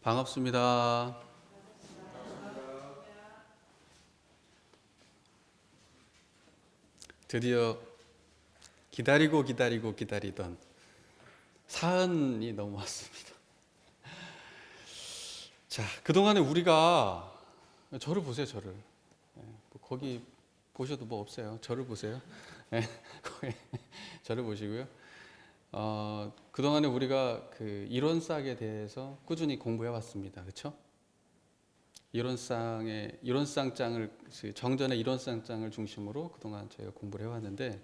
반갑습니다. 드디어 기다리던 사은이 넘어왔습니다. 자, 그동안에 우리가 저를 보세요, 저를. 거기 보셔도 뭐 없어요. 저를 보세요. 저를 보시고요. 그동안에 우리가 그 이론싹에 대해서 꾸준히 공부해 왔습니다. 그렇죠? 이론쌍장을 정전의 이론쌍장을 중심으로 그동안 저희가 공부를 해왔는데,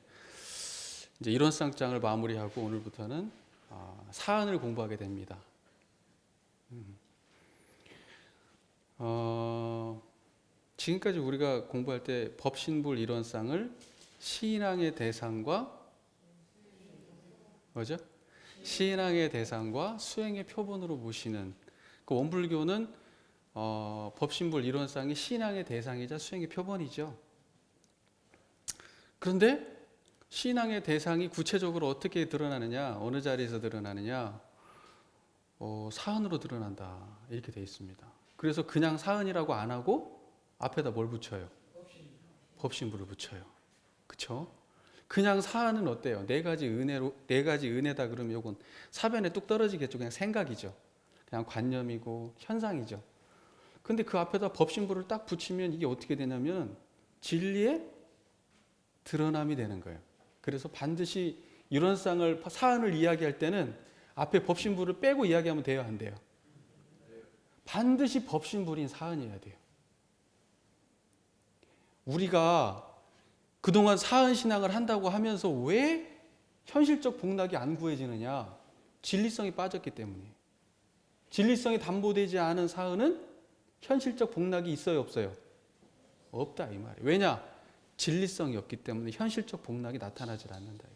이제 이론쌍장을 마무리하고 오늘부터는 사안을 공부하게 됩니다. 지금까지 우리가 공부할 때 법신불 이론쌍을 신앙의 대상과 뭐죠? 신앙의 대상과 수행의 표본으로 보시는 그 원불교는 법신불 이론상이 신앙의 대상이자 수행의 표본이죠. 그런데 신앙의 대상이 구체적으로 어떻게 드러나느냐, 어느 자리에서 드러나느냐, 사은으로 드러난다 이렇게 되어 있습니다. 그래서 그냥 사은이라고 안 하고 앞에다 뭘 붙여요? 법신불을 붙여요. 그렇죠? 그냥 사은은 어때요? 네 가지 은혜다 그러면 요건 사변에 뚝 떨어지겠죠. 그냥 생각이죠. 그냥 관념이고 현상이죠. 근데 그 앞에다 법신불을 딱 붙이면 이게 어떻게 되냐면 진리의 드러남이 되는 거예요. 그래서 반드시 이론상을 사안을 이야기할 때는 앞에 법신불을 빼고 이야기하면 돼요, 안 돼요? 반드시 법신불인 사안이어야 돼요. 우리가 그동안 사안 신앙을 한다고 하면서 왜 현실적 복락이 안 구해지느냐? 진리성이 빠졌기 때문이에요. 진리성이 담보되지 않은 사안은 현실적 복락이 있어요, 없어요? 없다 이 말이에요. 왜냐? 진리성이 없기 때문에 현실적 복락이 나타나질 않는다.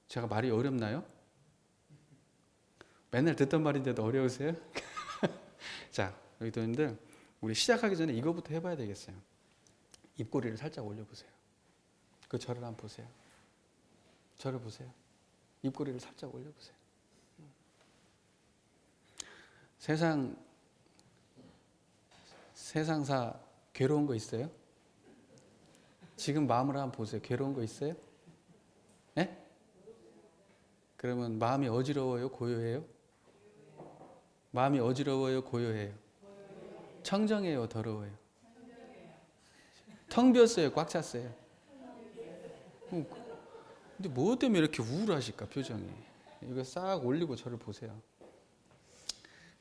제가 말이 어렵나요? 맨날 듣던 말인데도 어려우세요? 자, 여기 도님들 우리 시작하기 전에 이거부터 해봐야 되겠어요. 입꼬리를 살짝 올려보세요. 그 저를 한번 보세요. 저를 보세요. 입꼬리를 살짝 올려보세요. 세상사 괴로운 거 있어요? 지금 마음으로 한번 보세요. 괴로운 거 있어요? 네? 그러면 마음이 어지러워요? 고요해요? 마음이 어지러워요? 고요해요? 청정해요? 더러워요? 텅 비었어요? 꽉 찼어요? 근데 뭐 때문에 이렇게 우울하실까 표정이? 이거 싹 올리고 저를 보세요.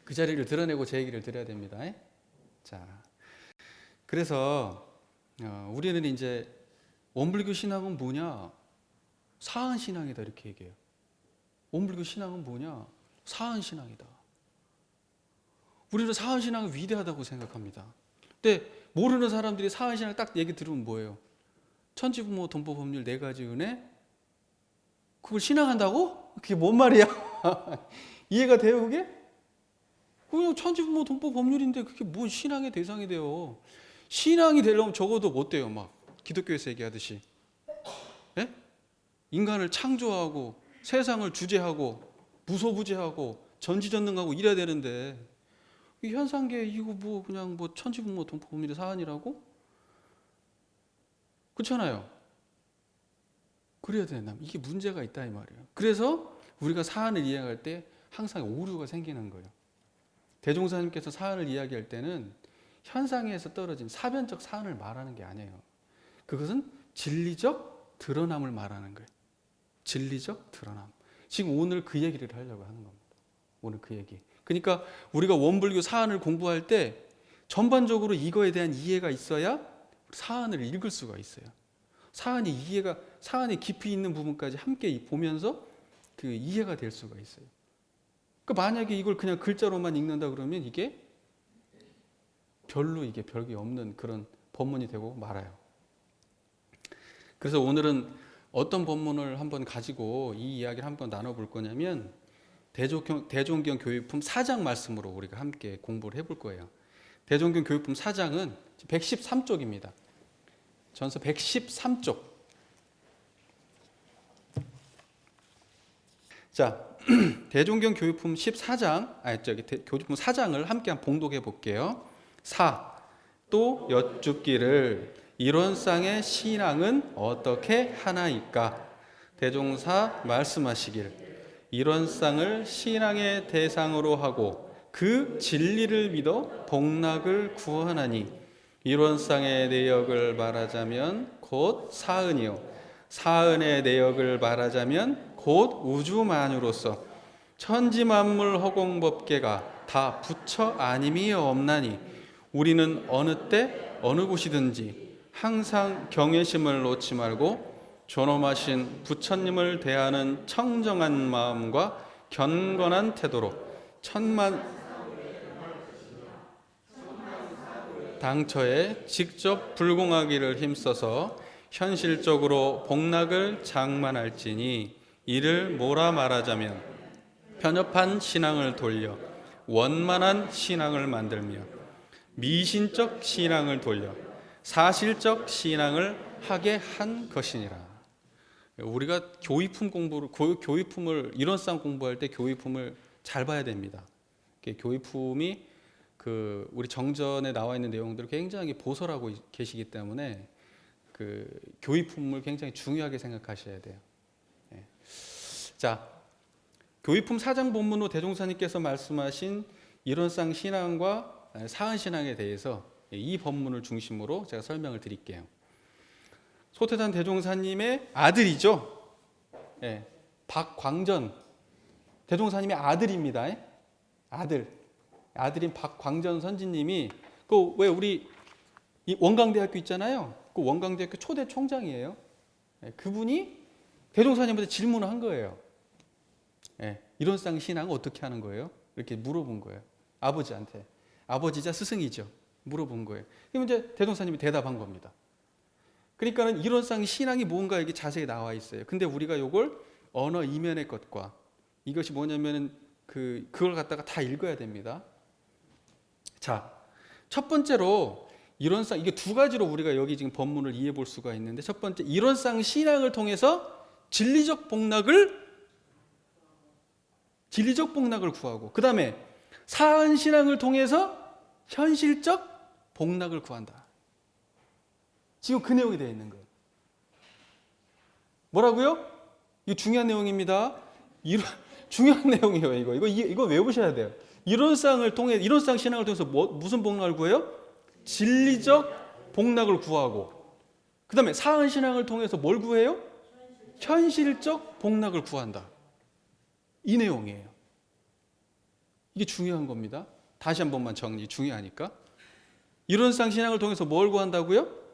그 자리를 드러내고 제 얘기를 드려야 됩니다. 자, 그래서 우리는 이제 원불교 신앙은 뭐냐? 사안 신앙이다 이렇게 얘기해요. 원불교 신앙은 뭐냐? 사안 신앙이다. 우리는 사안 신앙이 위대하다고 생각합니다. 근데 모르는 사람들이 사안 신앙 딱 얘기 들으면 뭐예요? 천지부모 동법법률 네 가지 은혜? 그걸 신앙한다고? 그게 뭔 말이야? 이해가 돼요 그게? 그냥 천지부모 동법법률인데 그게 뭔 신앙의 대상이 돼요? 신앙이 되려면 적어도 뭐 어때요? 막 기독교에서 얘기하듯이 예? 인간을 창조하고 세상을 주재하고 무소부재하고 전지전능하고 이래야 되는데 이 현상계 이거 뭐 그냥 뭐 천지부모 동법법률의 사안이라고? 그렇잖아요. 그래야 되나? 이게 문제가 있다 이 말이에요. 그래서 우리가 사안을 이야기할 때 항상 오류가 생기는 거예요. 대종사님께서 사안을 이야기할 때는 현상에서 떨어진 사변적 사안을 말하는 게 아니에요. 그것은 진리적 드러남을 말하는 거예요. 진리적 드러남. 지금 오늘 그 얘기를 하려고 하는 겁니다. 오늘 그 얘기. 그러니까 우리가 원불교 사안을 공부할 때 전반적으로 이거에 대한 이해가 있어야 사안을 읽을 수가 있어요. 사안이 깊이 있는 부분까지 함께 보면서 그 이해가 될 수가 있어요. 그러니까 만약에 이걸 그냥 글자로만 읽는다 그러면 이게 별로 이게 별게 없는 그런 법문이 되고 말아요. 그래서 오늘은 어떤 법문을 한번 가지고 이 이야기를 한번 나눠볼 거냐면 대종경 교육품 4장 말씀으로 우리가 함께 공부를 해볼 거예요. 대종경 교육품 4장은 113쪽입니다. 전서 113쪽. 자, 대종경 교육품 14장, 교육품 4장을 함께 봉독해 볼게요. 4. 또 여쭙기를 이런 쌍의 신앙은 어떻게 하나이까? 대종사 말씀하시길 이런 쌍을 신앙의 대상으로 하고 그 진리를 믿어 복락을 구하나니 이런 쌍의 내역을 말하자면 곧 사은이요 사은의 내역을 말하자면 곧 우주만유로서 천지만물 허공법계가 다 부처 아님이 없나니 우리는 어느 때 어느 곳이든지 항상 경외심을 놓지 말고 존엄하신 부처님을 대하는 청정한 마음과 견건한 태도로 천만 당처에 직접 불공하기를 힘써서 현실적으로 복락을 장만할지니 이를 뭐라 말하자면 편협한 신앙을 돌려 원만한 신앙을 만들며 미신적 신앙을 돌려 사실적 신앙을 하게 한 것이니라. 우리가 교의품을 이론상 공부할 때 교의품을 잘 봐야 됩니다. 교의품이 우리 정전에 나와 있는 내용들을 굉장히 보설하고 계시기 때문에 교의품을 굉장히 중요하게 생각하셔야 돼요. 자, 교의품 4장 본문으로 대종사님께서 말씀하신 이론상 신앙과 사은 신앙에 대해서 이 본문을 중심으로 제가 설명을 드릴게요. 소태산 대종사님의 아들이죠. 박광전 대종사님의 아들입니다. 아들인 박광전 선지님이 왜 우리 원광대학교 있잖아요. 그 원광대학교 초대 총장이에요. 그분이 대종사님한테 질문을 한 거예요. 이론상 신앙은 어떻게 하는 거예요? 이렇게 물어본 거예요. 아버지한테. 아버지자 스승이죠. 물어본 거예요. 그럼 이제 대종사님이 대답한 겁니다. 그러니까는 이론상 신앙이 뭔가 이게 자세히 나와 있어요. 근데 우리가 이걸 언어 이면의 것과 이것이 뭐냐면은 그걸 갖다가 다 읽어야 됩니다. 자, 첫 번째로 이론상 이게 두 가지로 우리가 여기 지금 본문을 이해해 볼 수가 있는데 첫 번째 이론상 신앙을 통해서 진리적 복락을 구하고 그 다음에 사은 신앙을 통해서 현실적 복락을 구한다. 지금 그 내용이 되어 있는 거예요. 뭐라고요? 이거 중요한 내용입니다. 중요한 내용이에요. 이거 외우셔야 돼요. 이론상 신앙을 통해서 무슨 복락을 구해요? 진리적 복락을 구하고 그 다음에 사은 신앙을 통해서 뭘 구해요? 현실적 복락을 구한다. 이 내용이에요. 이게 중요한 겁니다. 다시 한 번만 중요하니까. 이론상 신앙을 통해서 뭘 구한다고요?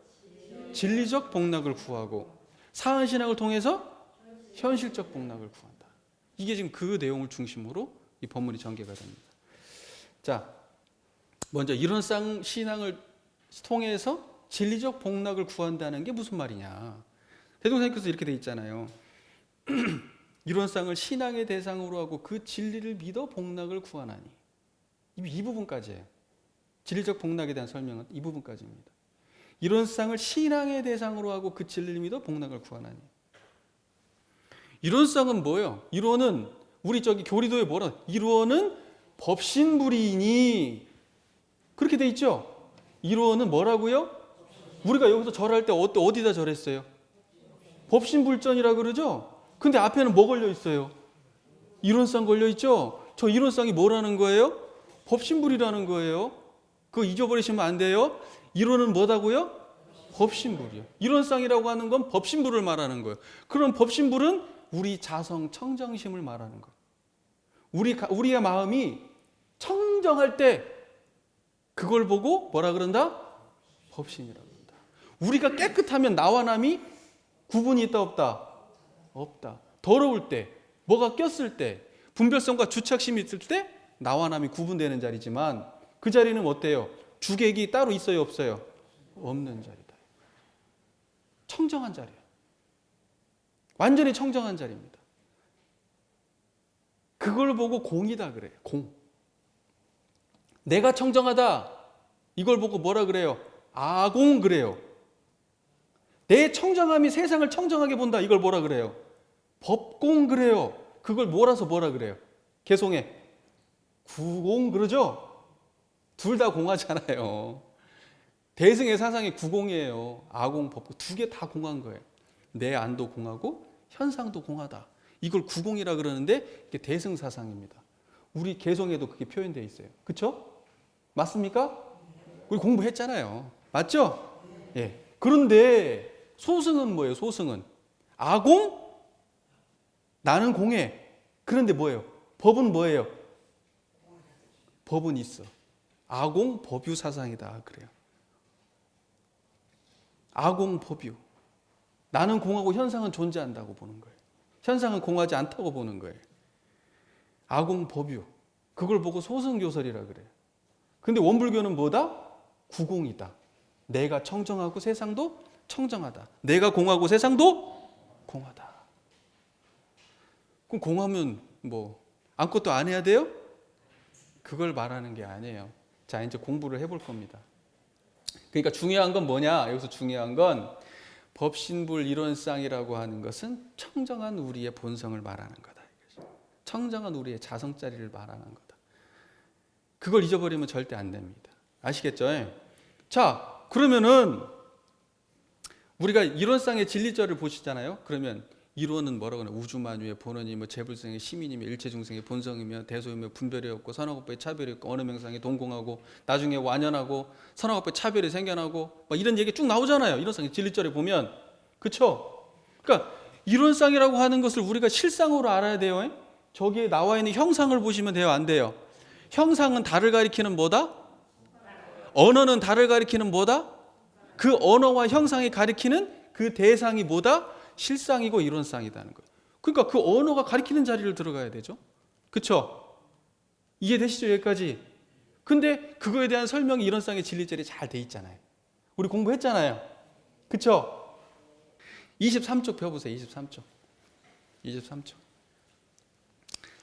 진리적 복락을 구하고 사은 신앙을 통해서 현실적 복락을 구한다. 이게 지금 그 내용을 중심으로 이 본문이 전개가 됩니다. 자, 먼저 이론상 신앙을 통해서 진리적 복락을 구한다는 게 무슨 말이냐? 대종사님께서 이렇게 돼 있잖아요. 이론상을 신앙의 대상으로 하고 그 진리를 믿어 복락을 구하나니. 이 부분까지예요. 진리적 복락에 대한 설명은 이 부분까지입니다. 이론상을 신앙의 대상으로 하고 그 진리를 믿어 복락을 구하나니. 이론상은 뭐예요? 이론은 우리 교리도에 뭐라? 이론은 법신불이니 그렇게 돼 있죠? 이론은 뭐라고요? 우리가 여기서 절할 때 어디다 절했어요? 법신불전이라 그러죠? 근데 앞에는 뭐 걸려 있어요? 이론상 걸려 있죠? 저 이론상이 뭐라는 거예요? 법신불이라는 거예요. 그거 잊어버리시면 안 돼요. 이론은 뭐다고요? 법신불이요. 이론상이라고 하는 건 법신불을 말하는 거예요. 그럼 법신불은 우리 자성 청정심을 말하는 거예요. 우리의 마음이 청정할 때 그걸 보고 뭐라 그런다? 법신이라고 한다. 우리가 깨끗하면 나와 남이 구분이 있다 없다? 없다. 더러울 때, 뭐가 꼈을 때, 분별성과 주착심이 있을 때 나와 남이 구분되는 자리지만 그 자리는 어때요? 주객이 따로 있어요 없어요? 없는 자리다. 청정한 자리예요. 완전히 청정한 자리입니다. 그걸 보고 공이다 그래요. 공. 내가 청정하다. 이걸 보고 뭐라 그래요? 아공 그래요. 내 청정함이 세상을 청정하게 본다. 이걸 뭐라 그래요? 법공 그래요. 그걸 몰아서 뭐라 그래요? 개송해. 구공 그러죠? 둘 다 공하잖아요. 대승의 사상이 구공이에요. 아공, 법공 두 개 다 공한 거예요. 내 안도 공하고 현상도 공하다. 이걸 구공이라 그러는데 이게 대승 사상입니다. 우리 개송에도 그게 표현되어 있어요. 그렇죠? 맞습니까? 우리 공부했잖아요. 맞죠? 예. 그런데 소승은 뭐예요? 소승은 아공? 나는 공해. 그런데 뭐예요? 법은 뭐예요? 법은 있어. 아공 법유 사상이다 그래요. 아공 법유. 나는 공하고 현상은 존재한다고 보는 거예요. 현상은 공하지 않다고 보는 거예요. 아공 법유. 그걸 보고 소승교설이라 그래요. 근데 원불교는 뭐다? 구공이다. 내가 청정하고 세상도 청정하다. 내가 공하고 세상도 공하다. 그럼 공하면 뭐 아무것도 안 해야 돼요? 그걸 말하는 게 아니에요. 자, 이제 공부를 해볼 겁니다. 그러니까 중요한 건 뭐냐? 여기서 중요한 건 법신불 이론상이라고 하는 것은 청정한 우리의 본성을 말하는 거다. 청정한 우리의 자성자리를 말하는 거다. 그걸 잊어버리면 절대 안 됩니다. 아시겠죠? 자, 그러면은 우리가 이론상의 진리절을 보시잖아요. 그러면 이론은 뭐라고 하나? 우주만유의 본원이며 재불성의 시민이며 일체중생의 본성이며 대소이며 분별이 없고 선악업보의 차별이 없고 어느 명상이 동공하고 나중에 완연하고 선악업보의 차별이 생겨나고 막 이런 얘기 쭉 나오잖아요. 이론상의 진리절에 보면. 그렇죠? 그러니까 이론상이라고 하는 것을 우리가 실상으로 알아야 돼요. 저기에 나와 있는 형상을 보시면 돼요? 안 돼요? 형상은 달을 가리키는 뭐다? 언어는 달을 가리키는 뭐다? 그 언어와 형상이 가리키는 그 대상이 뭐다? 실상이고 이론상이라는 거예요. 그러니까 그 언어가 가리키는 자리를 들어가야 되죠. 그렇죠? 이해되시죠? 여기까지. 근데 그거에 대한 설명이 이론상의 진리절이 잘 돼 있잖아요. 우리 공부했잖아요. 그렇죠? 23쪽 펴보세요. 23쪽.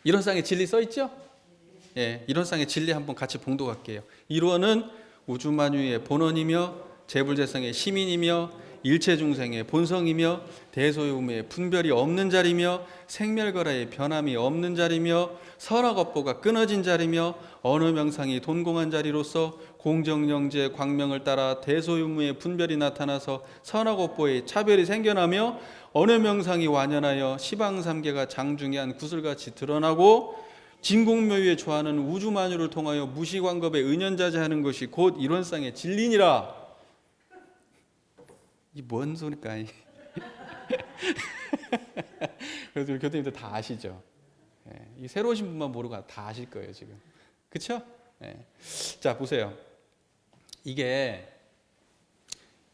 이론상의 진리 써 있죠? 예, 이론상의 진리 한번 같이 봉독할게요. 이론은 우주만유의 본원이며 재불재성의 시민이며 일체중생의 본성이며 대소유무의 분별이 없는 자리며 생멸거라의 변함이 없는 자리며 선악업보가 끊어진 자리며 어느 명상이 돈공한 자리로서 공정영지의 광명을 따라 대소유무의 분별이 나타나서 선악업보의 차별이 생겨나며 어느 명상이 완연하여 시방삼계가 장중한 구슬같이 드러나고 진공묘유에 좋아하는 우주만유를 통하여 무시광겁에 은연자재하는 것이 곧 이론상의 진리니라. 이 뭔 소리일까? 그래서 우리 교수님들 다 아시죠? 이 새로 오신 분만 모르고 다 아실 거예요 지금. 그렇죠? 자 보세요. 이게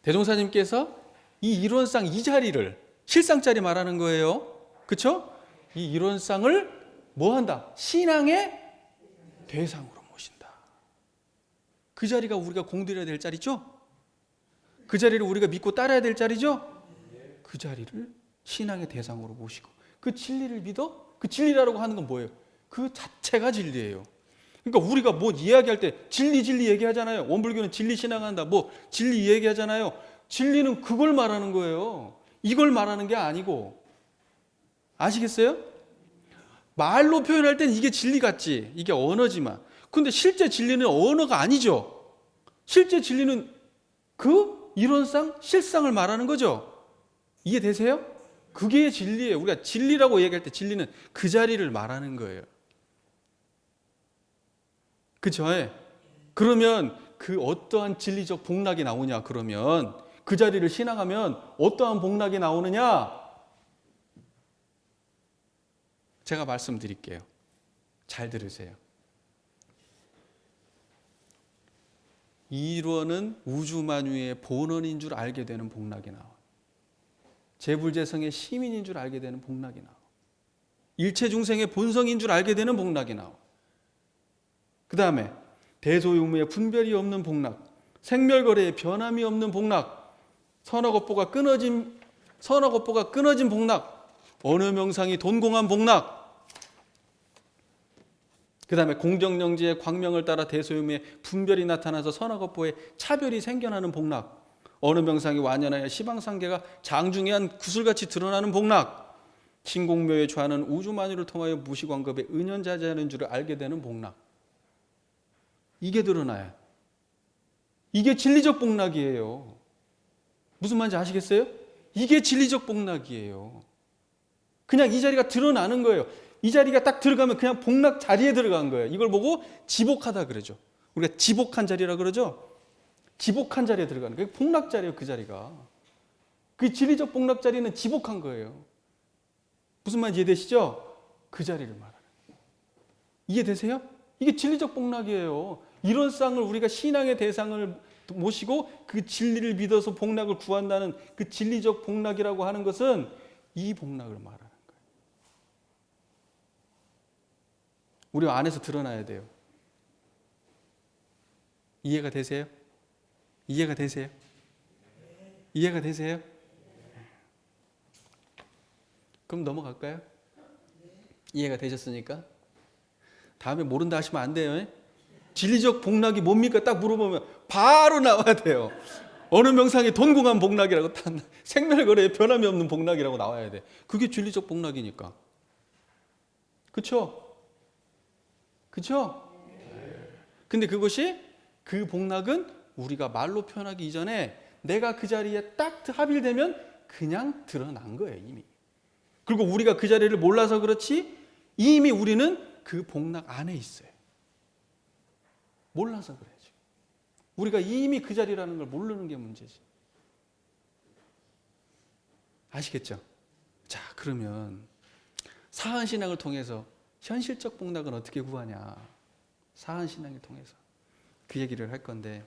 대종사님께서 이 이론상 이 자리를 실상자리 말하는 거예요. 그렇죠? 이 이론상을 뭐 한다? 신앙의 대상으로 모신다. 그 자리가 우리가 공들여야 될 자리죠? 그 자리를 우리가 믿고 따라야 될 자리죠? 그 자리를 신앙의 대상으로 모시고 그 진리를 믿어? 그 진리라고 하는 건 뭐예요? 그 자체가 진리예요. 그러니까 우리가 뭐 이야기할 때 진리 얘기하잖아요. 원불교는 진리 신앙한다. 뭐 진리 얘기하잖아요. 진리는 그걸 말하는 거예요. 이걸 말하는 게 아니고. 아시겠어요? 말로 표현할 땐 이게 진리 같지. 이게 언어지만. 근데 실제 진리는 언어가 아니죠. 실제 진리는 그 이론상 실상을 말하는 거죠. 이해되세요? 그게 진리예요. 우리가 진리라고 얘기할 때 진리는 그 자리를 말하는 거예요. 그렇죠? 그러면 그 어떠한 진리적 복락이 나오냐? 그러면 그 자리를 신앙하면 어떠한 복락이 나오느냐? 제가 말씀드릴게요. 잘 들으세요. 이론은 우주만유의 본원인 줄 알게 되는 복락이 나와. 재불재성의 시민인 줄 알게 되는 복락이 나와. 일체중생의 본성인 줄 알게 되는 복락이 나와. 그 다음에 대소유무의 분별이 없는 복락, 생멸거래의 변함이 없는 복락, 선악업보가 끊어진 복락, 어느 명상이 돈공한 복락, 그 다음에 공정영지의 광명을 따라 대소유무의 분별이 나타나서 선악업보의 차별이 생겨나는 복락, 어느 명상이 완연하여 시방상계가 장중한 구슬같이 드러나는 복락, 신공묘에 좌하는 우주만유를 통하여 무시광급의 은연자재하는 줄을 알게 되는 복락. 이게 드러나요. 이게 진리적 복락이에요. 무슨 말인지 아시겠어요? 이게 진리적 복락이에요. 그냥 이 자리가 드러나는 거예요. 이 자리가 딱 들어가면 그냥 복락 자리에 들어간 거예요. 이걸 보고 지복하다 그러죠. 우리가 지복한 자리라 그러죠. 지복한 자리에 들어가는 거예요. 복락 자리예요. 그 자리가. 그 진리적 복락 자리는 지복한 거예요. 무슨 말인지 이해되시죠? 그 자리를 말하는 거예요. 이해되세요? 이게 진리적 복락이에요. 이런 쌍을 우리가 신앙의 대상을 모시고 그 진리를 믿어서 복락을 구한다는 그 진리적 복락이라고 하는 것은 이 복락을 말하는 거예요. 우리 안에서 드러나야 돼요. 이해가 되세요? 이해가 되세요? 이해가 되세요? 그럼 넘어갈까요? 이해가 되셨으니까? 다음에 모른다 하시면 안 돼요. 진리적 복락이 뭡니까? 딱 물어보면 바로 나와야 돼요. 어느 명상에 돈궁한 복락이라고 딱 생멸거래에 변함이 없는 복락이라고 나와야 돼. 그게 진리적 복락이니까. 그쵸? 그쵸? 근데 그것이 그 복락은 우리가 말로 표현하기 이전에 내가 그 자리에 딱 합일되면 그냥 드러난 거예요, 이미. 그리고 우리가 그 자리를 몰라서 그렇지 이미 우리는 그 복락 안에 있어요. 몰라서 그래요. 우리가 이미 그 자리라는 걸 모르는 게 문제지. 아시겠죠? 자, 그러면 사한신앙을 통해서 현실적 복락은 어떻게 구하냐? 사한신앙을 통해서 그 얘기를 할 건데,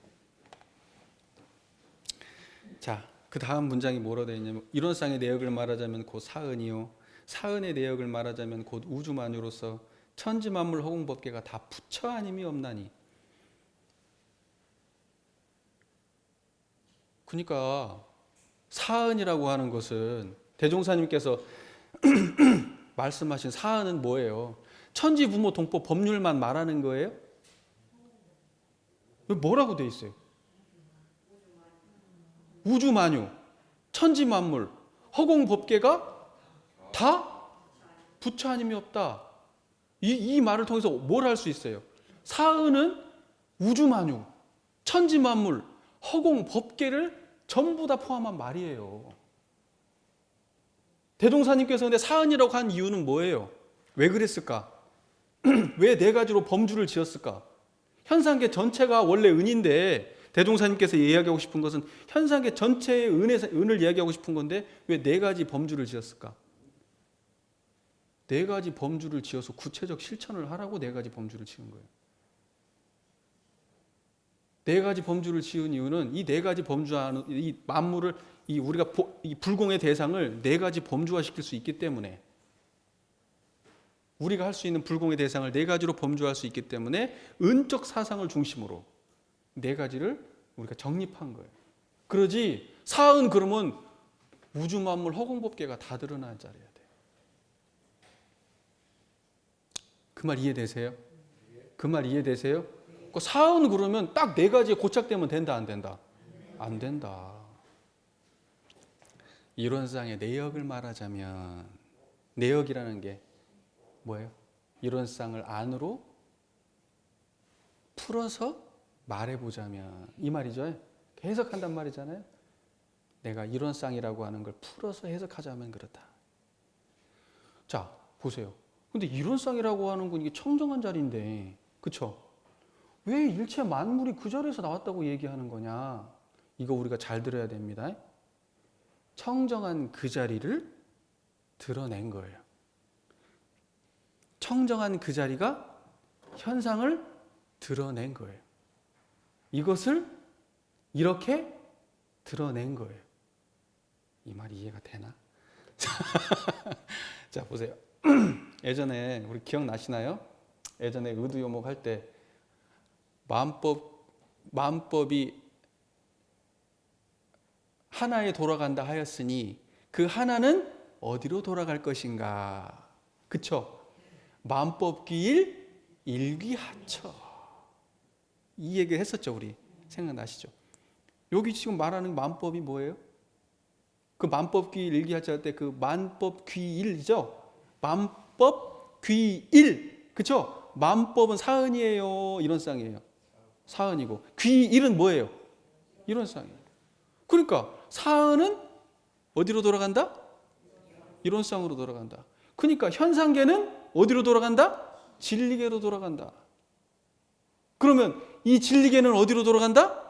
자, 그 다음 문장이 뭐로 되어 있냐면 이런 쌍의 내역을 말하자면 곧 사은이요, 사은의 내역을 말하자면 곧 우주만유로서 천지만물 허공법계가 다 부처 아님이 없나니. 그러니까 사은이라고 하는 것은 대종사님께서 말씀하신 사은은 뭐예요? 천지부모 동법 법률만 말하는 거예요? 뭐라고 돼 있어요? 우주만유, 천지만물, 허공법계가 다 부처 아님이 없다. 이 말을 통해서 뭘 할 수 있어요? 사은은 우주만유, 천지만물, 허공법계를 전부 다 포함한 말이에요. 대종사님께서 근데 사은이라고 한 이유는 뭐예요? 왜 그랬을까? 왜 네 가지로 범주를 지었을까? 현상계 전체가 원래 은인데 대종사님께서 이야기하고 싶은 것은 현상계 전체의 은을 이야기하고 싶은 건데 왜 네 가지 범주를 지었을까? 네 가지 범주를 지어서 구체적 실천을 하라고 네 가지 범주를 지은 거예요. 네 가지 범주를 지은 이유는 이 네 가지 범주 안에 이 만물을 우리가 이 불공의 대상을 네 가지 범주화 시킬 수 있기 때문에, 우리가 할 수 있는 불공의 대상을 네 가지로 범주화할 수 있기 때문에 은적 사상을 중심으로 네 가지를 우리가 정립한 거예요. 그러지 사은 그러면 우주 만물 허공법계가 다 드러난 자리야 돼. 그 말 이해되세요? 그 말 이해되세요? 사은 그러면 딱 네 가지에 고착되면 된다 안 된다? 안 된다. 이론상의 내역을 말하자면 내역이라는 게 뭐예요? 이론상을 안으로 풀어서 말해보자면 이 말이죠. 해석한단 말이잖아요. 내가 이론상이라고 하는 걸 풀어서 해석하자면 그렇다. 자, 보세요. 근데 이론상이라고 하는 건 이게 청정한 자리인데, 그쵸? 왜 일체 만물이 그 자리에서 나왔다고 얘기하는 거냐? 이거 우리가 잘 들어야 됩니다. 청정한 그 자리를 드러낸 거예요. 청정한 그 자리가 현상을 드러낸 거예요. 이것을 이렇게 드러낸 거예요. 이 말이 이해가 되나? 자, 보세요. 예전에 우리 기억나시나요? 예전에 의두요목 할 때 마음법이 하나에 돌아간다 하였으니 그 하나는 어디로 돌아갈 것인가? 그쵸? 마음법기일 일귀하처. 이 얘기 했었죠, 우리. 생각나시죠? 여기 지금 말하는 만법이 뭐예요? 그 만법귀일 일귀하처 할 때 그 만법귀일이죠? 만법 귀일. 그쵸? 만법은 사은이에요, 이론상이에요? 사은이고 귀일은 뭐예요? 이론상이에요. 그러니까 사은은 어디로 돌아간다? 이론상으로 돌아간다. 그러니까 현상계는 어디로 돌아간다? 진리계로 돌아간다. 그러면 이 진리계는 어디로 돌아간다?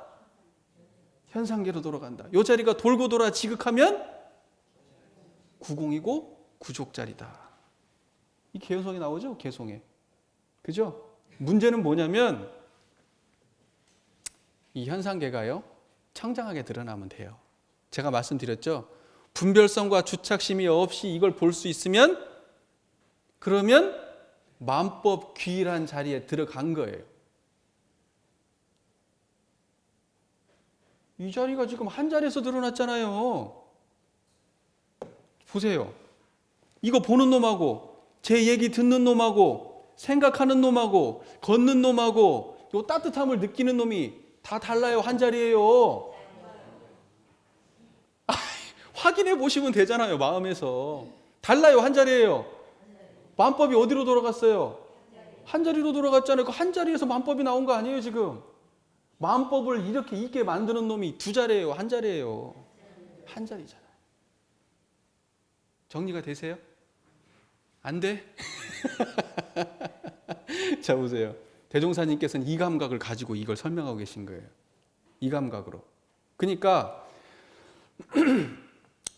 현상계로 돌아간다. 이 자리가 돌고 돌아 지극하면 구공이고 구족자리다. 이 개성이 나오죠? 개성에. 그죠? 문제는 뭐냐면 이 현상계가요, 청장하게 드러나면 돼요. 제가 말씀드렸죠? 분별성과 주착심이 없이 이걸 볼 수 있으면 그러면 만법 귀일한 자리에 들어간 거예요. 이 자리가 지금 한 자리에서 드러났잖아요. 보세요. 이거 보는 놈하고 제 얘기 듣는 놈하고 생각하는 놈하고 걷는 놈하고 요 따뜻함을 느끼는 놈이 다 달라요. 한 자리예요. 확인해 보시면 되잖아요. 마음에서. 달라요. 한 자리예요. 만법이 어디로 돌아갔어요? 한 자리로 돌아갔잖아요. 그 한 자리에서 만법이 나온 거 아니에요, 지금? 만법을 이렇게 있게 만드는 놈이 두 자리예요, 한 자리예요? 한 자리잖아요. 정리가 되세요? 안 돼? 자, 보세요. 대종사님께서는 이 감각을 가지고 이걸 설명하고 계신 거예요. 이 감각으로. 그러니까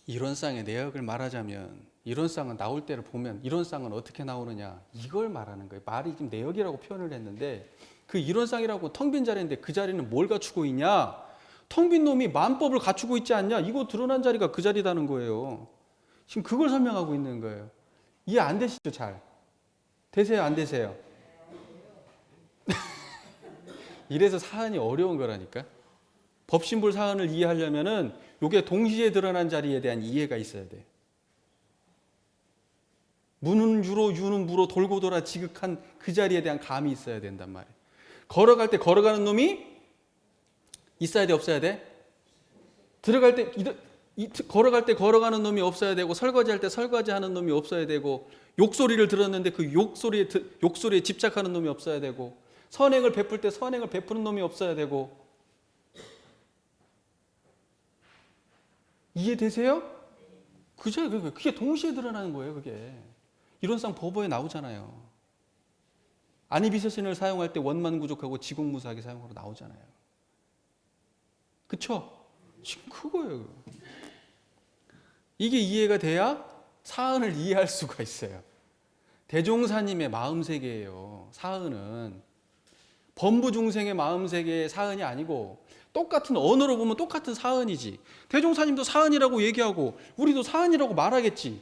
이론상의 내역을 말하자면, 이론상은 나올 때를 보면 이론상은 어떻게 나오느냐, 이걸 말하는 거예요. 말이 지금 내역이라고 표현을 했는데 그 이론상이라고 텅 빈 자리인데 그 자리는 뭘 갖추고 있냐? 텅 빈 놈이 만법을 갖추고 있지 않냐? 이거 드러난 자리가 그 자리라는 거예요. 지금 그걸 설명하고 있는 거예요. 이해 안 되시죠? 잘 되세요? 안 되세요? 이래서 사안이 어려운 거라니까. 법신불 사안을 이해하려면은 이게 동시에 드러난 자리에 대한 이해가 있어야 돼. 무는 유로 유는 무로 돌고 돌아 지극한 그 자리에 대한 감이 있어야 된단 말이에요. 걸어갈 때 걸어가는 놈이 있어야 돼, 없어야 돼? 들어갈 때 걸어갈 때 걸어가는 놈이 없어야 되고, 설거지할 때 설거지하는 놈이 없어야 되고, 욕소리를 들었는데 그 욕소리에 집착하는 놈이 없어야 되고, 선행을 베풀 때 선행을 베푸는 놈이 없어야 되고. 이해되세요? 그게 동시에 드러나는 거예요. 그게 이론상 법어에 나오잖아요. 아니비서신을 사용할 때 원만구족하고 지공무사하게 사용하러 나오잖아요. 그쵸? 지금 그거예요. 이게 이해가 돼야 사은을 이해할 수가 있어요. 대종사님의 마음세계예요. 사은은 범부중생의 마음세계의 사은이 아니고, 똑같은 언어로 보면 똑같은 사은이지. 대종사님도 사은이라고 얘기하고 우리도 사은이라고 말하겠지.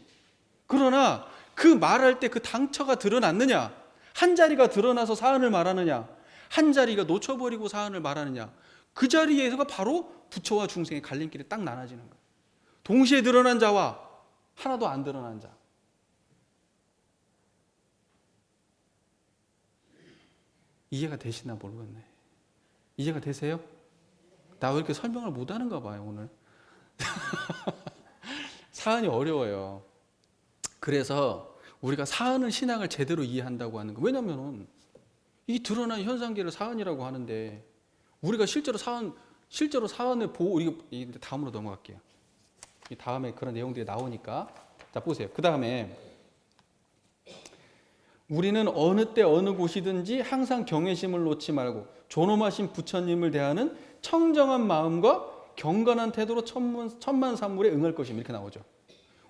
그러나 그 말할 때 그 당처가 드러났느냐, 한 자리가 드러나서 사은을 말하느냐, 한 자리가 놓쳐버리고 사은을 말하느냐, 그 자리에서가 바로 부처와 중생의 갈림길이 딱 나눠지는 거예요. 동시에 드러난 자와 하나도 안 드러난 자. 이해가 되시나 모르겠네. 이해가 되세요? 나 왜 이렇게 설명을 못하는가 봐요, 오늘. 사은이 어려워요. 그래서 우리가 사은을, 신앙을 제대로 이해한다고 하는 거. 왜냐하면 이 드러난 현상계를 사은이라고 하는데, 우리가 실제로 사은을 보고, 우리 다음으로 넘어갈게요. 이 다음에 그런 내용들이 나오니까. 자, 보세요. 그 다음에 우리는 어느 때 어느 곳이든지 항상 경외심을 놓지 말고 존엄하신 부처님을 대하는 청정한 마음과 경건한 태도로 천만삼물에 응할 것임, 이렇게 나오죠.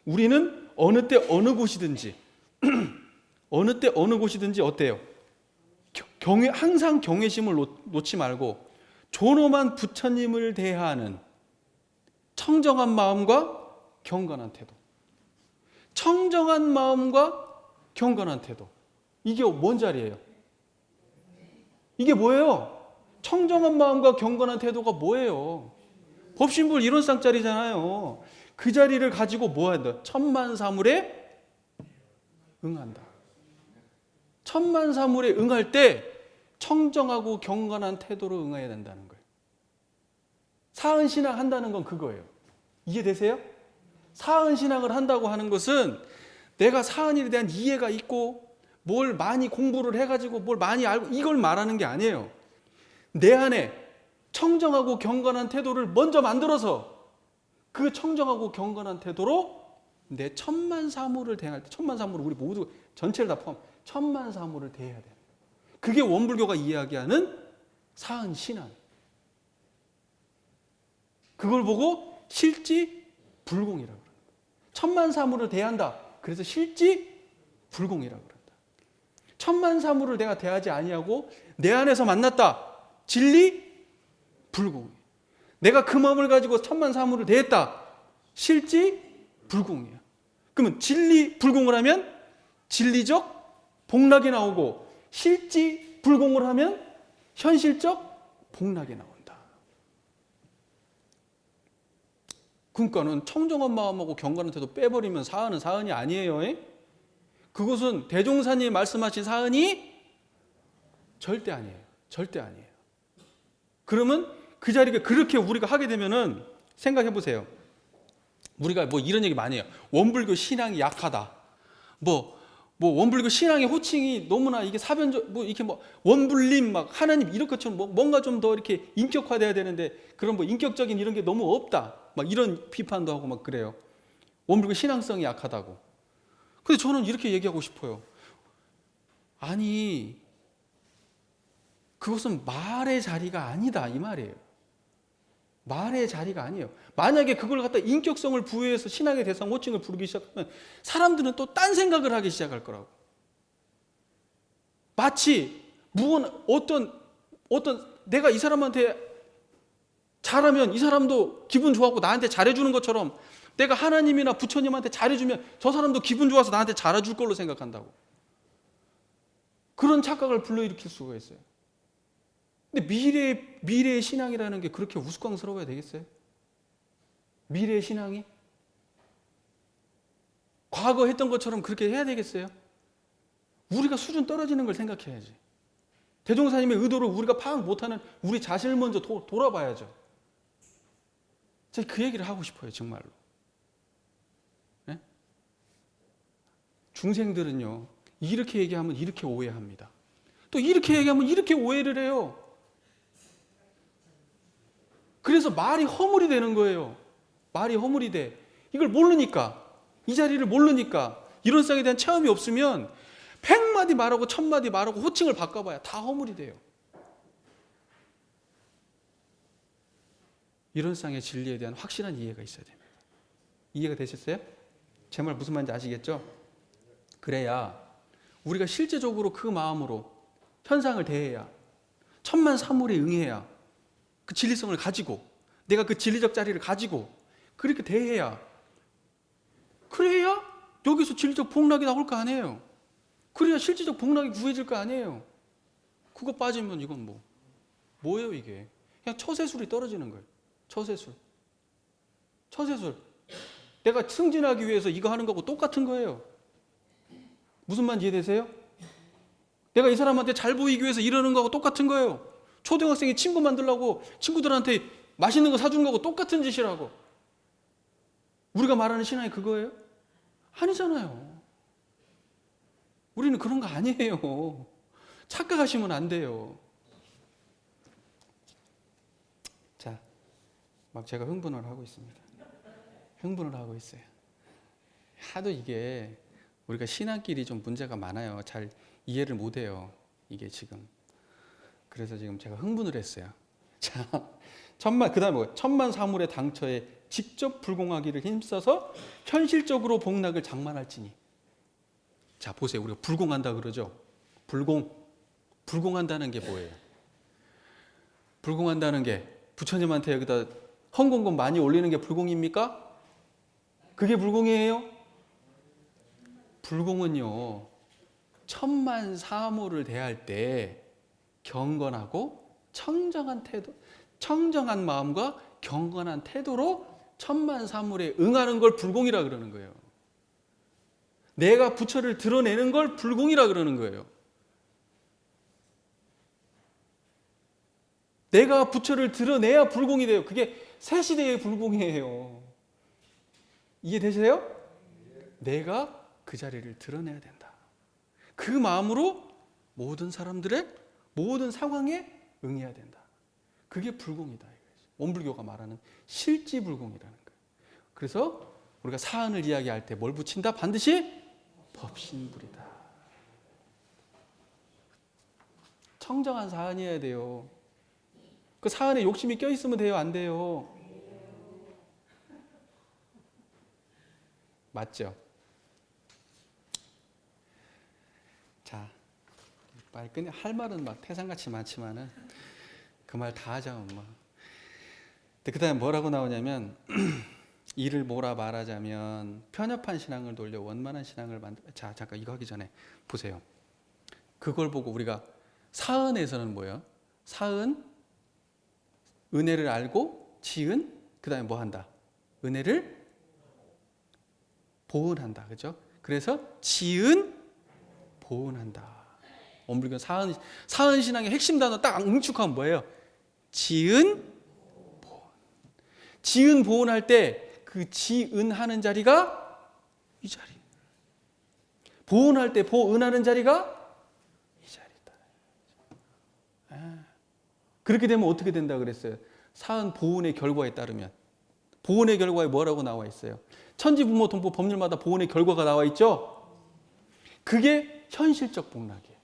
우리는 어느 때 어느 곳이든지 어느 때 어느 곳이든지 어때요? 항상 경외심을 놓지 말고 존엄한 부처님을 대하는 청정한 마음과 경건한 태도. 청정한 마음과 경건한 태도. 이게 뭔 자리예요? 이게 뭐예요? 청정한 마음과 경건한 태도가 뭐예요? 법신불 이론상 자리잖아요. 그 자리를 가지고 뭐 한다? 천만사물에 응한다. 천만사물에 응할 때 청정하고 경건한 태도로 응해야 된다는 거예요. 사은신앙 한다는 건 그거예요. 이해되세요? 사은신앙을 한다고 하는 것은 내가 사안에 대한 이해가 있고 뭘 많이 공부를 해가지고 뭘 많이 알고 이걸 말하는 게 아니에요. 내 안에 청정하고 경건한 태도를 먼저 만들어서 그 청정하고 경건한 태도로 내 천만 사물을 대할 때, 천만 사물을 우리 모두 전체를 다 포함, 천만 사물을 대해야 돼요. 그게 원불교가 이야기하는 사은 신앙. 그걸 보고 실지 불공이라고 그런다. 천만 사물을 대한다. 그래서 실지 불공이라고 그런다. 천만 사물을 내가 대하지 아니하고 내 안에서 만났다. 진리 불공. 내가 그 마음을 가지고 천만 사물을 대했다. 실지 불공이야. 그러면 진리 불공을 하면 진리적 복락이 나오고 실지 불공을 하면 현실적 복락이 나온다. 그러니까는 청정한 마음하고 경건한 태도 빼버리면 사은은 사은이 아니에요. 그것은 대종사님이 말씀하신 사은이 절대 아니에요. 절대 아니에요. 그러면 그 자리에 그렇게 우리가 하게 되면은 생각해 보세요. 우리가 뭐 이런 얘기 많이 해요. 원불교 신앙이 약하다. 원불교 신앙의 호칭이 너무나 이게 사변적, 이렇게 원불림, 하나님 이런 것처럼 뭔가 좀 더 이렇게 인격화돼야 되는데 그런 인격적인 이런 게 너무 없다. 이런 비판도 하고 그래요. 원불교 신앙성이 약하다고. 근데 저는 이렇게 얘기하고 싶어요. 아니, 그것은 말의 자리가 아니다. 이 말이에요. 말의 자리가 아니에요. 만약에 그걸 갖다 인격성을 부여해서 신앙의 대상 호칭을 부르기 시작하면 사람들은 또 딴 생각을 하기 시작할 거라고. 마치 어떤 내가 이 사람한테 잘하면 이 사람도 기분 좋아하고 나한테 잘해주는 것처럼 내가 하나님이나 부처님한테 잘해주면 저 사람도 기분 좋아서 나한테 잘해줄 걸로 생각한다고. 그런 착각을 불러일으킬 수가 있어요. 근데 미래의 신앙이라는 게 그렇게 우스꽝스러워야 되겠어요? 미래의 신앙이? 과거 했던 것처럼 그렇게 해야 되겠어요? 우리가 수준 떨어지는 걸 생각해야지. 대종사님의 의도를 우리가 파악 못하는 우리 자신을 먼저 돌아봐야죠. 제가 그 얘기를 하고 싶어요, 정말로. 네? 중생들은요, 이렇게 얘기하면 이렇게 오해합니다. 또 이렇게 얘기하면 이렇게 오해를 해요. 그래서 말이 허물이 되는 거예요. 말이 허물이 돼. 이걸 모르니까, 이 자리를 모르니까, 이런 상에 대한 체험이 없으면 100마디 말하고 1000마디 말하고 호칭을 바꿔봐야 다 허물이 돼요. 이런 상의 진리에 대한 확실한 이해가 있어야 됩니다. 이해가 되셨어요? 제 말 무슨 말인지 아시겠죠? 그래야 우리가 실제적으로 그 마음으로 현상을 대해야, 천만 사물에 응해야, 그 진리성을 가지고 내가 그 진리적 자리를 가지고 그렇게 대해야, 그래야 여기서 진리적 복락이 나올 거 아니에요. 그래야 실질적 복락이 구해질 거 아니에요. 그거 빠지면 이건 뭐예요 이게? 그냥 처세술이 떨어지는 거예요. 처세술. 내가 승진하기 위해서 이거 하는 거하고 똑같은 거예요. 무슨 말인지 이해되세요? 내가 이 사람한테 잘 보이기 위해서 이러는 거하고 똑같은 거예요. 초등학생이 친구 만들려고 친구들한테 맛있는 거 사주는 거하고 똑같은 짓이라고. 우리가 말하는 신앙이 그거예요? 아니잖아요. 우리는 그런 거 아니에요. 착각하시면 안 돼요. 자, 제가 흥분을 하고 있습니다. 흥분을 하고 있어요. 하도 이게 우리가 신앙끼리 좀 문제가 많아요. 잘 이해를 못 해요. 이게 지금. 그래서 지금 제가 흥분을 했어요. 자, 그다음에 뭐예요? 천만 사물의 당처에 직접 불공하기를 힘써서 현실적으로 복락을 장만할지니. 자, 보세요. 우리가 불공한다 그러죠. 불공한다는 게 뭐예요? 불공한다는 게 부처님한테 여기다 헌금금 많이 올리는 게 불공입니까? 그게 불공이에요? 불공은요, 천만 사물을 대할 때 경건하고 청정한 태도, 청정한 마음과 경건한 태도로 천만 사물에 응하는 걸 불공이라 그러는 거예요. 내가 부처를 드러내는 걸 불공이라 그러는 거예요. 내가 부처를 드러내야 불공이 돼요. 그게 새 시대의 불공이에요. 이해되세요? 내가 그 자리를 드러내야 된다. 그 마음으로 모든 사람들의 모든 상황에 응해야 된다. 그게 불공이다. 원불교가 말하는 실지불공이라는 거예요. 그래서 우리가 사안을 이야기할 때 뭘 붙인다? 반드시 법신불이다. 청정한 사안이어야 돼요. 그 사안에 욕심이 껴있으면 돼요? 안 돼요? 맞죠? 자, 빨리 끝내. 할 말은 막 태산같이 많지만은 그 말 다 하자면 뭐. 그 다음에 뭐라고 나오냐면 이를 뭐라 말하자면 편협한 신앙을 돌려 원만한 신앙을 만들. 자, 잠깐 이거 하기 전에 보세요. 그걸 보고 우리가 사은에서는 뭐예요? 사은, 은혜를 알고 지은, 그 다음에 뭐 한다? 은혜를 보은한다. 그죠? 그래서 지은, 보은한다. 원불교 사은 신앙의 핵심 단어 딱 응축하면 뭐예요? 지은, 보은. 지은, 보은할 때 그 지은하는 자리가 이 자리. 보은할 때 보은하는 자리가 이 자리다. 그렇게 되면 어떻게 된다 그랬어요? 사은 보은의 결과에 따르면. 보은의 결과에 뭐라고 나와 있어요? 천지부모 동포 법률마다 보은의 결과가 나와 있죠? 그게 현실적 복락이에요.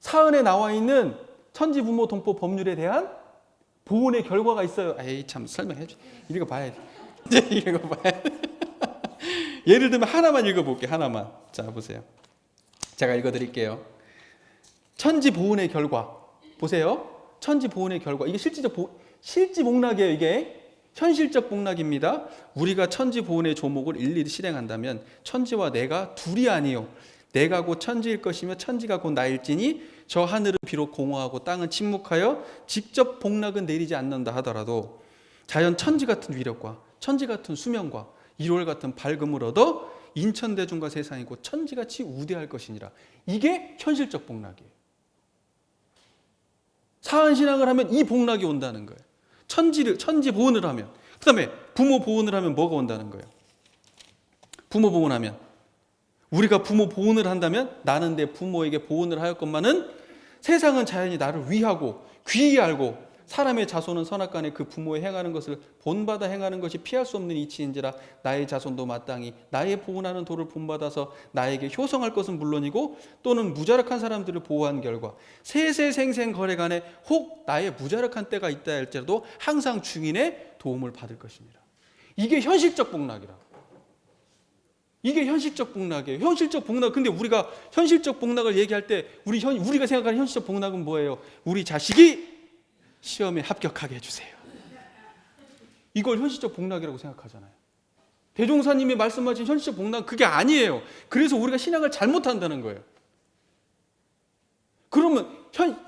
사은에 나와 있는 천지부모 동포 법률에 대한 보은의 결과가 있어요. 에이 참 설명해 줘. 이거 봐야 돼. 이거 봐야 돼. 예를 들면 하나만 읽어볼게요. 하나만. 자 보세요. 제가 읽어드릴게요. 천지보은의 결과. 보세요. 천지보은의 결과. 이게 실지복락이에요. 이게 현실적 복락입니다. 우리가 천지보은의 조목을 일일이 실행한다면 천지와 내가 둘이 아니요 내가 곧 천지일 것이며 천지가 곧 나일지니 저 하늘은 비록 공허하고 땅은 침묵하여 직접 복락은 내리지 않는다 하더라도 자연 천지 같은 위력과 천지 같은 수명과 1월 같은 밝음을 얻어 인천대중과 세상이 곧 천지같이 우대할 것이니라. 이게 현실적 복락이에요. 사안신앙을 하면 이 복락이 온다는 거예요. 천지 보은을 하면. 그 다음에 부모 보은을 하면 뭐가 온다는 거예요? 부모 보은하면 우리가 부모 보은을 한다면 나는 내 부모에게 보은을 하였건만은 세상은 자연히 나를 위하고 귀히 알고 사람의 자손은 선악간에 그 부모의 행하는 것을 본받아 행하는 것이 피할 수 없는 이치인지라 나의 자손도 마땅히 나의 보은하는 도를 본받아서 나에게 효성할 것은 물론이고 또는 무자력한 사람들을 보호한 결과 세세생생 거래간에 혹 나의 무자력한 때가 있다 할지라도 항상 중인의 도움을 받을 것입니다. 이게 현실적 복락이라. 이게 현실적 복락이에요. 현실적 복락. 근데 우리가 현실적 복락을 얘기할 때 우리가 생각하는 현실적 복락은 뭐예요? 우리 자식이 시험에 합격하게 해주세요. 이걸 현실적 복락이라고 생각하잖아요. 대종사님이 말씀하신 현실적 복락 그게 아니에요. 그래서 우리가 신앙을 잘못한다는 거예요. 그러면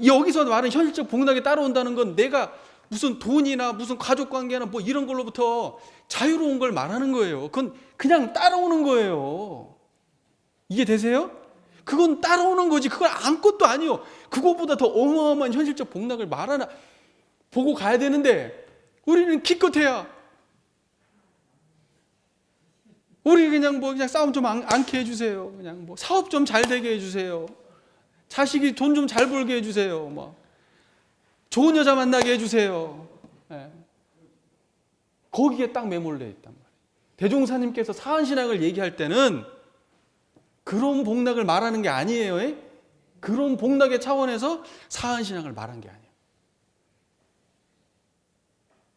여기서 말하는 현실적 복락이 따라온다는 건 내가 무슨 돈이나 무슨 가족관계나 뭐 이런 걸로부터 자유로운 걸 말하는 거예요. 그건 그냥 따라오는 거예요. 이해 되세요? 그건 따라오는 거지. 그건 아무것도 아니요. 그거보다 더 어마어마한 현실적 복락을 말하나 보고 가야 되는데 우리는 기껏해야 우리 그냥 싸움 좀 않게 해주세요. 그냥 뭐 사업 좀 잘 되게 해주세요. 자식이 돈 좀 잘 벌게 해주세요. 뭐 좋은 여자 만나게 해주세요. 네. 거기에 딱 매몰려 있단 말이에요. 대종사님께서 사안신앙을 얘기할 때는 그런 복락을 말하는 게 아니에요. 그런 복락의 차원에서 사안신앙을 말한 게 아니에요.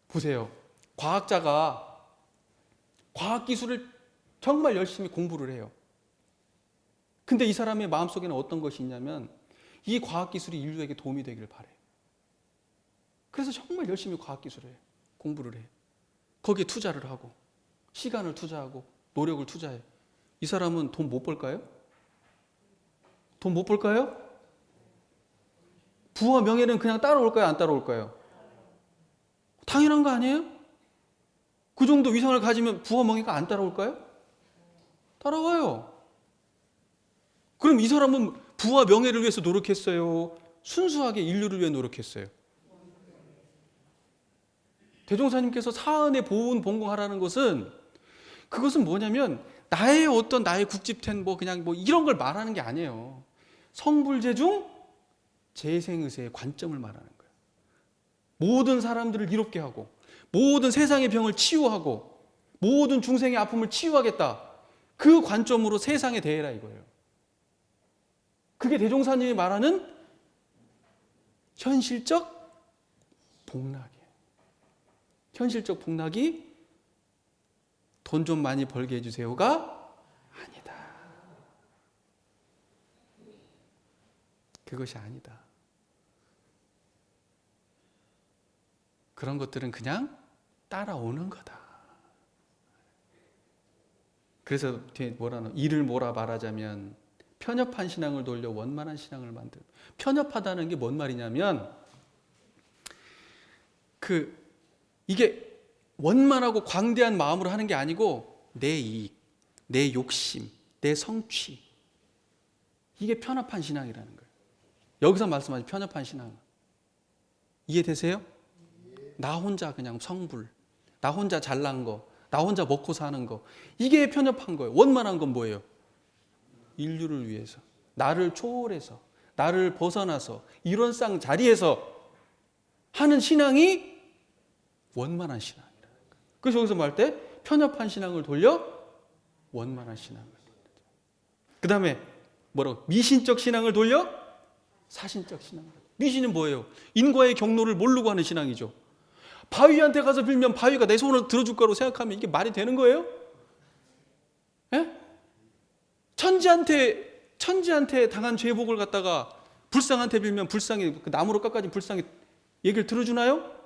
보세요. 과학자가 과학기술을 정말 열심히 공부를 해요. 근데 이 사람의 마음속에는 어떤 것이 있냐면 이 과학기술이 인류에게 도움이 되기를 바래요. 그래서 정말 열심히 과학기술을 해요. 공부를 해요. 거기에 투자를 하고 시간을 투자하고 노력을 투자해요. 이 사람은 돈 못 벌까요? 돈 못 벌까요? 부와 명예는 그냥 따라올까요? 안 따라올까요? 당연한 거 아니에요? 그 정도 위상을 가지면 부와 명예가 안 따라올까요? 따라와요. 그럼 이 사람은 부와 명예를 위해서 노력했어요? 순수하게 인류를 위해 노력했어요? 대종사님께서 사안의 보은 본공하라는 것은 그것은 뭐냐면 나의 어떤 나의 국집된 뭐 그냥 뭐 이런 걸 말하는 게 아니에요. 성불제 중 재생의세의 관점을 말하는 거예요. 모든 사람들을 이롭게 하고 모든 세상의 병을 치유하고 모든 중생의 아픔을 치유하겠다. 그 관점으로 세상에 대해라 이거예요. 그게 대종사님이 말하는 현실적 복락이에요. 현실적 복락이 돈 좀 많이 벌게 해주세요가 아니다. 그것이 아니다. 그런 것들은 그냥 따라오는 거다. 그래서 이를 몰아 말하자면 편협한 신앙을 돌려 원만한 신앙을 만들고, 편협하다는 게 뭔 말이냐면 이게 원만하고 광대한 마음으로 하는 게 아니고 내 이익, 내 욕심, 내 성취, 이게 편협한 신앙이라는 거예요. 여기서 말씀하신 편협한 신앙 이해되세요? 나 혼자 그냥 성불, 나 혼자 잘난 거, 나 혼자 먹고 사는 거, 이게 편협한 거예요. 원만한 건 뭐예요? 인류를 위해서, 나를 초월해서, 나를 벗어나서 이런 쌍 자리에서 하는 신앙이 원만한 신앙이라는 거예요. 그래서 여기서 말할 때 편협한 신앙을 돌려 원만한 신앙을. 그 다음에 뭐라고? 미신적 신앙을 돌려 사신적 신앙을. 미신은 뭐예요? 인과의 경로를 모르고 하는 신앙이죠. 바위한테 가서 빌면 바위가 내 손을 들어줄 거라고 생각하면 이게 말이 되는 거예요? 예? 천지한테 당한 죄복을 갖다가 불상한테 빌면 불상이, 그 나무로 깎아진 불상이 얘기를 들어주나요?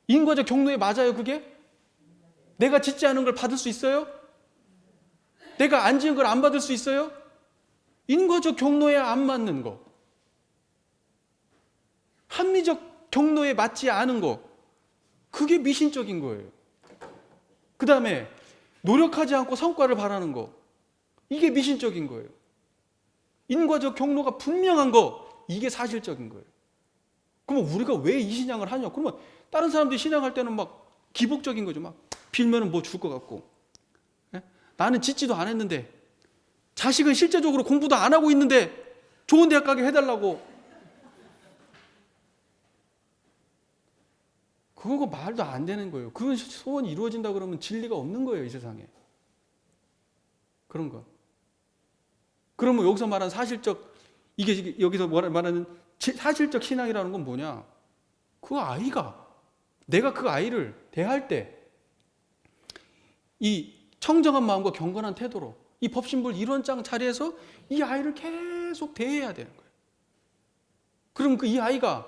인과적 경로에 맞아요 그게? 내가 짓지 않은 걸 받을 수 있어요? 내가 안 지은 걸 안 받을 수 있어요? 인과적 경로에 안 맞는 거, 합리적 경로에 맞지 않은 거, 그게 미신적인 거예요. 그 다음에 노력하지 않고 성과를 바라는 거, 이게 미신적인 거예요. 인과적 경로가 분명한 거, 이게 사실적인 거예요. 그러면 우리가 왜 이 신앙을 하냐? 그러면 다른 사람들이 신앙할 때는 막 기복적인 거죠. 막 빌면은 뭐 줄 것 같고, 나는 짓지도 않았는데, 자식은 실제적으로 공부도 안 하고 있는데 좋은 대학 가게 해달라고. 그거 말도 안 되는 거예요. 그건 소원이 이루어진다 그러면 진리가 없는 거예요, 이 세상에. 그런 거. 그러면 여기서 말하는 사실적, 이게 여기서 말하는 사실적 신앙이라는 건 뭐냐? 그 아이가, 내가 그 아이를 대할 때 이 청정한 마음과 경건한 태도로 이 법신불 이론장 자리에서 이 아이를 계속 대해야 되는 거예요. 그럼 이 아이가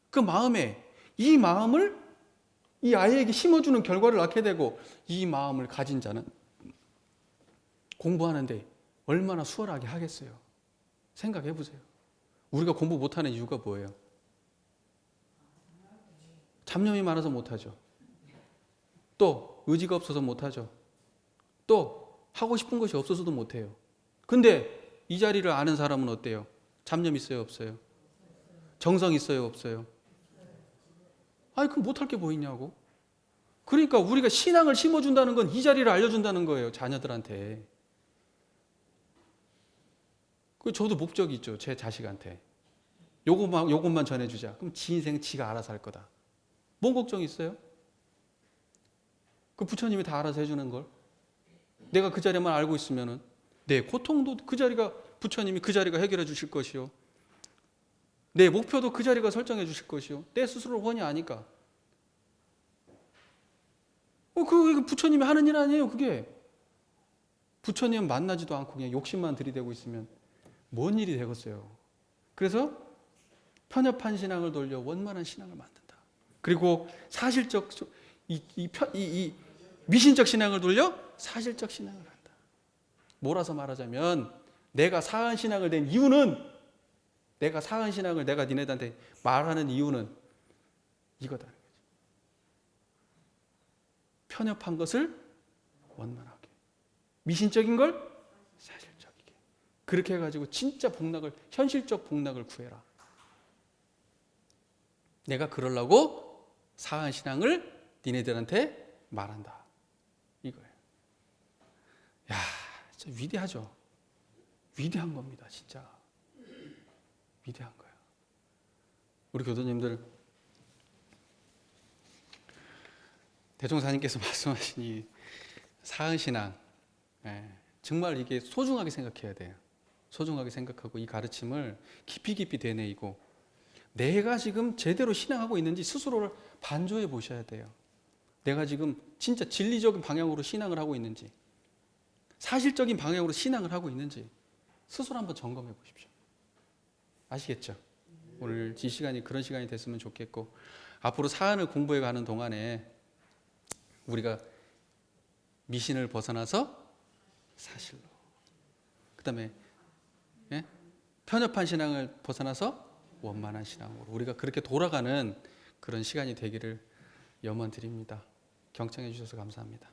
그 마음에, 이 마음을 이 아이에게 심어주는 결과를 낳게 되고, 이 마음을 가진 자는 공부하는데 얼마나 수월하게 하겠어요. 생각해 보세요. 우리가 공부 못하는 이유가 뭐예요? 잡념이 많아서 못하죠. 또 의지가 없어서 못하죠. 또 하고 싶은 것이 없어서도 못해요. 근데 이 자리를 아는 사람은 어때요? 잡념 있어요, 없어요? 정성 있어요, 없어요? 아니 그럼 못할 게 뭐 있냐고. 그러니까 우리가 신앙을 심어준다는 건 이 자리를 알려준다는 거예요, 자녀들한테. 저도 목적이 있죠, 제 자식한테. 요것만 전해주자. 그럼 지 인생 지가 알아서 할 거다. 뭔 걱정이 있어요? 그 부처님이 다 알아서 해주는 걸. 내가 그 자리만 알고 있으면은 내 고통도 그 자리가, 부처님이 그 자리가 해결해 주실 것이요. 내 목표도 그 자리가 설정해 주실 것이요. 내 스스로를 훤히 아니까. 그게 부처님이 하는 일 아니에요, 그게. 부처님 만나지도 않고 그냥 욕심만 들이대고 있으면 뭔 일이 되겠어요. 그래서 편협한 신앙을 돌려 원만한 신앙을 만든다. 그리고 사실적, 이 미신적 신앙을 돌려 사실적 신앙을 한다. 몰아서 말하자면 내가 사한 신앙을 낸 이유는, 내가 사한 신앙을 내가 니네들한테 말하는 이유는 이거다. 편협한 것을 원만하게, 미신적인 걸 사실적이게, 그렇게 해가지고 진짜 복락을, 현실적 복락을 구해라. 내가 그러려고 사한 신앙을 니네들한테 말한다. 야, 진짜 위대하죠. 위대한 겁니다, 진짜. 위대한 거예요. 우리 교도님들, 대종사님께서 말씀하신 이 사은신앙, 정말 이게 소중하게 생각해야 돼요. 소중하게 생각하고 이 가르침을 깊이 깊이 되뇌이고 내가 지금 제대로 신앙하고 있는지 스스로를 반조해 보셔야 돼요. 내가 지금 진짜 진리적인 방향으로 신앙을 하고 있는지, 사실적인 방향으로 신앙을 하고 있는지 스스로 한번 점검해 보십시오. 아시겠죠? 오늘 이 시간이 그런 시간이 됐으면 좋겠고, 앞으로 사안을 공부해 가는 동안에 우리가 미신을 벗어나서 사실로, 그 다음에 편협한 신앙을 벗어나서 원만한 신앙으로 우리가 그렇게 돌아가는 그런 시간이 되기를 염원드립니다. 경청해 주셔서 감사합니다.